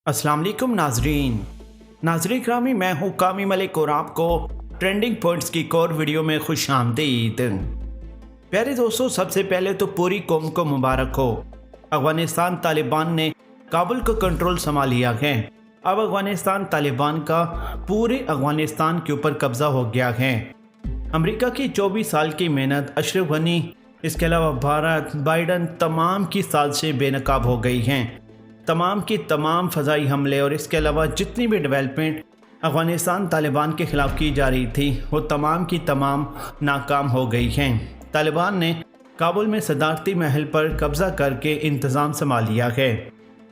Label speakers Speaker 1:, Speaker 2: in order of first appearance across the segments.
Speaker 1: अस्सलाम वालेकुम नाजरीन ग्रामी, मैं हूँ कामी मलिक और आपको ट्रेंडिंग पॉइंट्स की एक और वीडियो में खुश आमदीद। प्यारे दोस्तों, सबसे पहले तो पूरी कौम को मुबारक हो। अफगानिस्तान तालिबान ने काबुल का कंट्रोल संभाल लिया है। अब अफगानिस्तान तालिबान का पूरे अफगानिस्तान के ऊपर कब्जा हो गया है। अमेरिका की 24 साल की मेहनत, अशरफ गनी, इसके अलावा भारत, बाइडन, तमाम की साजिशें बेनकाब हो गई हैं। तमाम की तमाम फ़ज़ाई हमले और इसके अलावा जितनी भी डेवलपमेंट अफ़गानिस्तान तालिबान के ख़िलाफ़ की जा रही थी वो तमाम की तमाम नाकाम हो गई हैं। तालिबान ने काबुल में सदारती महल पर कब्ज़ा करके इंतज़ाम संभाल लिया है।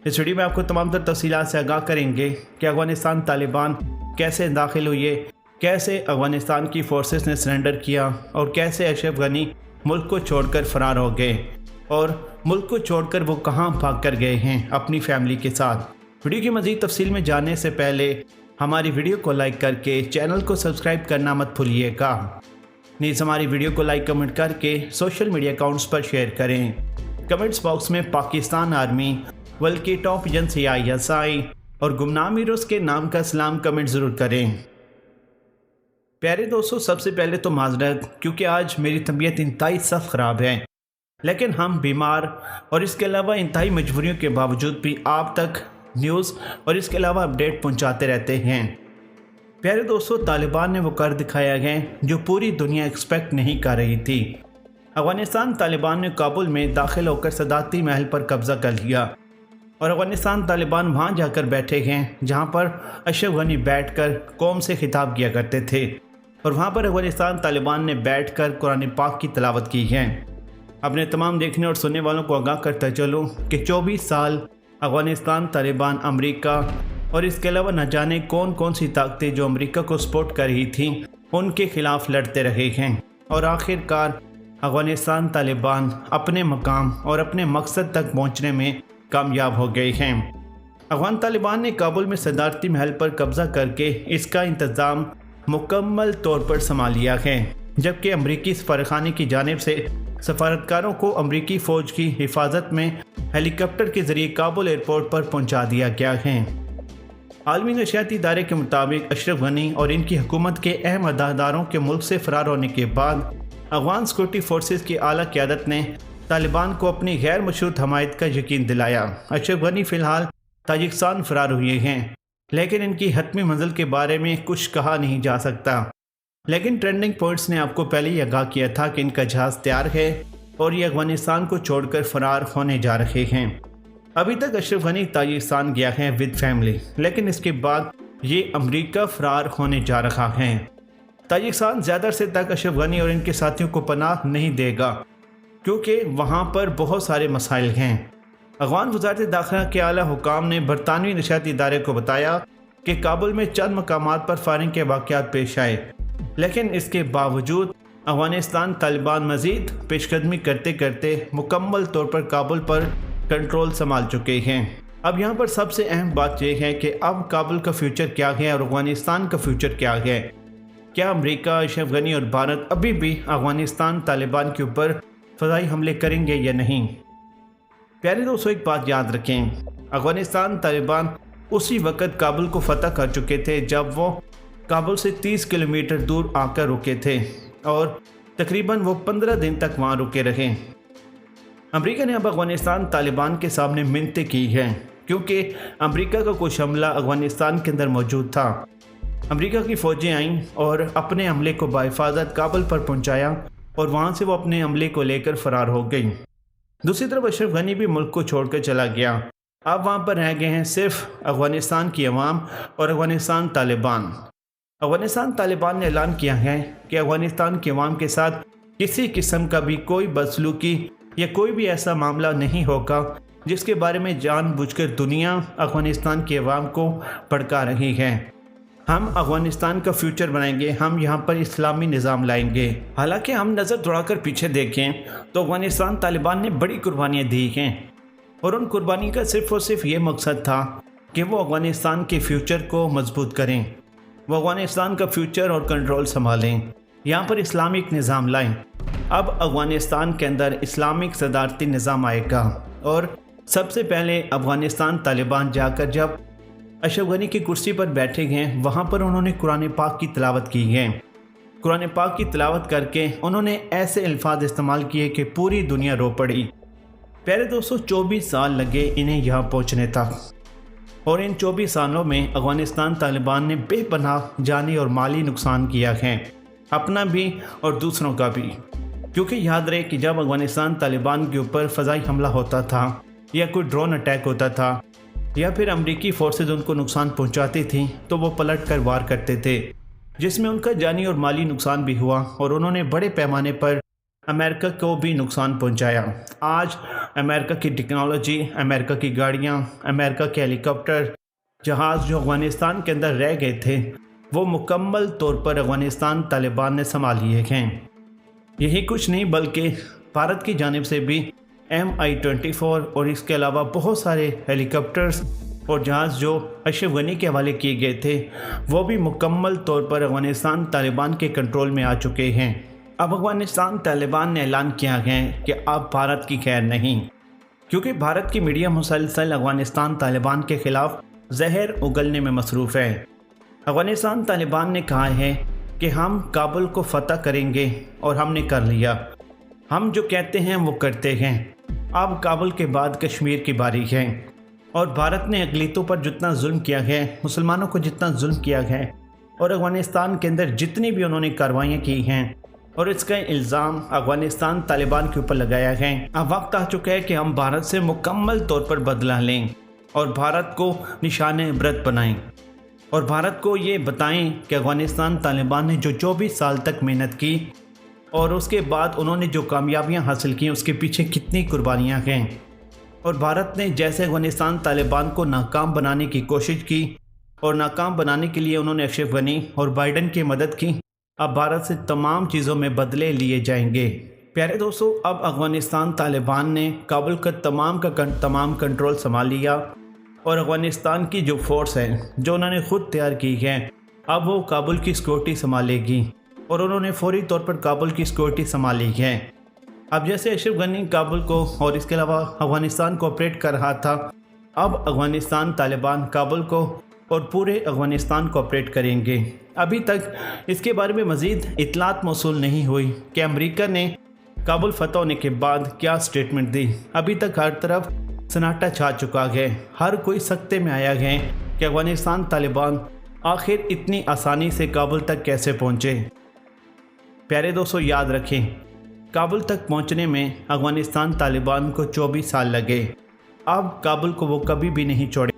Speaker 1: इस वीडियो में आपको तमाम तर तफ़सीलात से आगाह करेंगे कि अफ़गानिस्तान तालिबान कैसे दाखिल हुई, कैसे अफ़गानिस्तान की फ़ोर्सेस ने सरेंडर किया और कैसे अशरफ गनी मुल्क को छोड़कर फ़रार हो गए और मुल्क को छोड़कर वो कहाँ भाग कर गए हैं अपनी फैमिली के साथ। वीडियो की मज़ीद तफसील में जानने से पहले हमारी वीडियो को लाइक करके चैनल को सब्सक्राइब करना मत भूलिएगा। नीज़ हमारी वीडियो को लाइक कमेंट करके सोशल मीडिया अकाउंट्स पर शेयर करें। कमेंट्स बॉक्स में पाकिस्तान आर्मी, बल्कि टॉप एजेंसी ISI और गुमनाम हीरोज़ के नाम का सलाम कमेंट ज़रूर करें। प्यारे दोस्तों, सबसे पहले तो माजरत, क्योंकि आज मेरी तबीयत इंतहाई सख्त ख़राब है, लेकिन हम बीमार और इसके अलावा इंतहाई मजबूरियों के बावजूद भी आप तक न्यूज़ और इसके अलावा अपडेट पहुंचाते रहते हैं। प्यारे दोस्तों, तालिबान ने वो कर दिखाया है जो पूरी दुनिया एक्सपेक्ट नहीं कर रही थी। अफगानिस्तान तालिबान ने काबुल में दाखिल होकर सदारती महल पर कब्ज़ा कर लिया और अफगानिस्तान तालिबान वहाँ जाकर बैठे हैं जहाँ पर अशरफ गनी बैठकर कौम से खिताब किया करते थे और वहाँ पर अफगानिस्तान तालिबान ने बैठकर कुरान पाक की तिलावत की है। अपने तमाम देखने और सुनने वालों को आगाह करता चलूँ कि 24 साल अफगानिस्तान तालिबान, अमेरिका और इसके अलावा न जाने कौन कौन सी ताकतें जो अमेरिका को सपोर्ट कर रही थीं उनके खिलाफ लड़ते रहे हैं और आखिरकार अफगानिस्तान तालिबान अपने मकाम और अपने मकसद तक पहुँचने में कामयाब हो गए हैं। अफगान तालिबान ने काबुल में सदारती महल पर कब्ज़ा करके इसका इंतज़ाम मुकम्मल तौर पर संभाल लिया है, जबकि अमरीकी सफारतखाने की जानिब से सफारतकारों को अमरीकी फ़ौज की हिफाजत में हेलीकॉप्टर के ज़रिए काबुल एयरपोर्ट पर पहुंचा दिया गया है। आलमी नशियाती इदारे के मुताबिक अशरफ गनी और इनकी हुकूमत के अहम अहदेदारों के मुल्क से फ़रार होने के बाद अफगान सिक्योरिटी फोर्सेस की आला क़यादत ने तालिबान को अपनी गैर मशरूत हमायत का यकीन दिलाया। अशरफ गनी फ़िलहाल ताजिकिस्तान फ़रार हुए हैं, लेकिन इनकी हतमी मंजिल के बारे में कुछ कहा नहीं जा सकता। लेकिन ट्रेंडिंग पॉइंट्स ने आपको पहले ही आगाह किया था कि इनका जहाज़ तैयार है और ये अफगानिस्तान को छोड़कर फ़रार होने जा रहे हैं। अभी तक अशरफ गनी ताजिकिस्तान गया है विद फैमिली, लेकिन इसके बाद ये अमेरिका फ़रार होने जा रहा है। ताजिकिस्तान ज़्यादा अरसे तक अशरफ गनी और इनके साथियों को पनाह नहीं देगा, क्योंकि वहाँ पर बहुत सारे मसाइल हैं। अफगान वज़ारत दाखिला के आला हुकाम ने बरतानवी नशियाती इदारे को बताया कि काबुल में चंद मकामात पर फायरिंग के वाक़यात पेश आए, लेकिन इसके बावजूद अफगानिस्तान तालिबान मज़ीद पेशकदमी करते करते मुकम्मल तौर पर काबुल पर कंट्रोल संभाल चुके हैं। अब यहाँ पर सबसे अहम बात यह है कि अब काबुल का फ्यूचर क्या है और अफगानिस्तान का फ्यूचर क्या है। क्या अमेरिका, अशरफ गनी और भारत अभी भी अफगानिस्तान तालिबान के ऊपर फ़ज़ाई हमले करेंगे या नहीं? प्यारे दोस्तों, एक बात याद रखें, अफगानिस्तान तालिबान उसी वक़्त काबुल को फ़तह कर चुके थे जब वो काबुल से 30 किलोमीटर दूर आकर रुके थे और तकरीबन वो 15 दिन तक वहाँ रुके रहे। अमेरिका ने अब अफगानिस्तान तालिबान के सामने मिन्नतें की हैं, क्योंकि अमेरिका का कुछ हमला अफगानिस्तान के अंदर मौजूद था। अमेरिका की फ़ौजें आईं और अपने हमले को बाहिफाजत काबुल पर पहुँचाया और वहाँ से वो अपने हमले को लेकर फ़रार हो गई। दूसरी तरफ अशरफ गनी भी मुल्क को छोड़कर चला गया। अब वहाँ पर रह गए हैं सिर्फ अफगानिस्तान की अवाम और अफगानिस्तान तालिबान। अफगानिस्तान तालिबान ने ऐलान किया है कि अफगानिस्तान के अवाम के साथ किसी किस्म का भी कोई बदसलूकी या कोई भी ऐसा मामला नहीं होगा जिसके बारे में जानबूझकर दुनिया अफगानिस्तान के अवाम को भड़का रही है। हम अफगानिस्तान का फ्यूचर बनाएंगे, हम यहाँ पर इस्लामी निज़ाम लाएंगे। हालांकि हम नज़र दौड़ाकर पीछे देखें तो अफगानिस्तान तालिबान ने बड़ी कुर्बानियाँ दी हैं और उन कुर्बानी का सिर्फ़ और सिर्फ ये मकसद था कि वो अफगानिस्तान के फ्यूचर को मजबूत करें, वो अफगानिस्तान का फ्यूचर और कंट्रोल संभालें, यहाँ पर इस्लामिक निज़ाम लाएं। अब अफगानिस्तान के अंदर इस्लामिक सदारती निज़ाम आएगा और सबसे पहले अफगानिस्तान तालिबान जाकर जब अशरफ गनी की कुर्सी पर बैठे हैं, वहाँ पर उन्होंने कुरान पाक की तिलावत की है। कुरान पाक की तिलावत करके उन्होंने ऐसे अल्फाज इस्तेमाल किए कि पूरी दुनिया रो पड़ी। प्यारे दोस्तों, 24 साल लगे इन्हें यहाँ पहुँचने तक, और इन 24 सालों में अफ़गानिस्तान तालिबान ने बेपनाह जानी और माली नुकसान किया है, अपना भी और दूसरों का भी। क्योंकि याद रहे कि जब अफ़गानिस्तान तालिबान के ऊपर फ़ज़ाई हमला होता था या कोई ड्रोन अटैक होता था या फिर अमरीकी फोर्सेज उनको नुकसान पहुंचाती थी, तो वो पलट कर वार करते थे, जिसमें उनका जानी और माली नुकसान भी हुआ और उन्होंने बड़े पैमाने पर अमेरिका को भी नुकसान पहुंचाया। आज अमेरिका की टेक्नोलॉजी, अमेरिका की गाड़ियां, अमेरिका के हेलीकॉप्टर, जहाज़ जो अफ़गानिस्तान के अंदर रह गए थे, वो मुकम्मल तौर पर अफ़गानिस्तान तालिबान ने संभाल लिए हैं। यही कुछ नहीं, बल्कि भारत की जानिब से भी MI-24 और इसके अलावा बहुत सारे हेलीकॉप्टर्स और जहाज़ जो अशरफ गनी के हवाले किए गए थे, वो भी मुकम्मल तौर पर अफ़गानिस्तान तालिबान के कंट्रोल में आ चुके हैं। अब अफ़गानिस्तान तालिबान ने ऐलान किया है कि अब भारत की खैर नहीं, क्योंकि भारत की मीडिया मुसलसल अफ़गानिस्तान तालिबान के ख़िलाफ़ जहर उगलने में मसरूफ़ है। अफ़गानिस्तान तालिबान ने कहा है कि हम काबुल को फ़तह करेंगे और हमने कर लिया, हम जो कहते हैं वो करते हैं। अब काबुल के बाद कश्मीर की बारी है, और भारत ने अक़लियतों पर जितना जुल्म किया है, मुसलमानों को जितना जुल्म किया है, और अफ़गानिस्तान के अंदर जितनी भी उन्होंने कार्रवाइयाँ की हैं, और इसका इल्ज़ाम अफ़गानिस्तान तालिबान के ऊपर लगाया है। अब वक्त आ चुका है कि हम भारत से मुकम्मल तौर पर बदला लें और भारत को निशान इबरत बनाएं, और भारत को ये बताएं कि अफ़गानिस्तान तालिबान ने जो 24 साल तक मेहनत की और उसके बाद उन्होंने जो कामयाबियां हासिल की, उसके पीछे कितनी कुर्बानियां हैं। और भारत ने जैसे अफ़गानिस्तान तालिबान को नाकाम बनाने की कोशिश की और नाकाम बनाने के लिए उन्होंने अशरफ गनी और बाइडन की मदद की, अब भारत से तमाम चीज़ों में बदले लिए जाएंगे। प्यारे दोस्तों, अब अफ़गानिस्तान तालिबान ने काबुल का तमाम कंट्रोल संभाल लिया, और अफ़गानिस्तान की जो फोर्स है जो उन्होंने ख़ुद तैयार की है, अब वो काबुल की सिक्योरिटी संभालेगी, और उन्होंने फौरी तौर पर काबुल की सिक्योरिटी संभाली है। अब जैसे अशरफ गनी काबुल को और इसके अलावा अफ़गानिस्तान को ऑपरेट कर रहा था, अब अफ़गानिस्तान तालिबान काबुल को और पूरे अफ़गानिस्तान को ऑपरेट करेंगे। अभी तक इसके बारे में मज़ीद इतलात मौसूल नहीं हुई कि अमेरिका ने काबुल फतह होने के बाद क्या स्टेटमेंट दी। अभी तक हर तरफ सन्नाटा छा चुका है, हर कोई सकते में आया है कि अफ़गानिस्तान तालिबान आखिर इतनी आसानी से काबुल तक कैसे पहुँचे। प्यारे दोस्तों, याद रखें, काबुल तक पहुंचने में अफ़गानिस्तान तालिबान को 24 साल लगे। अब काबुल को वो कभी भी नहीं छोड़े।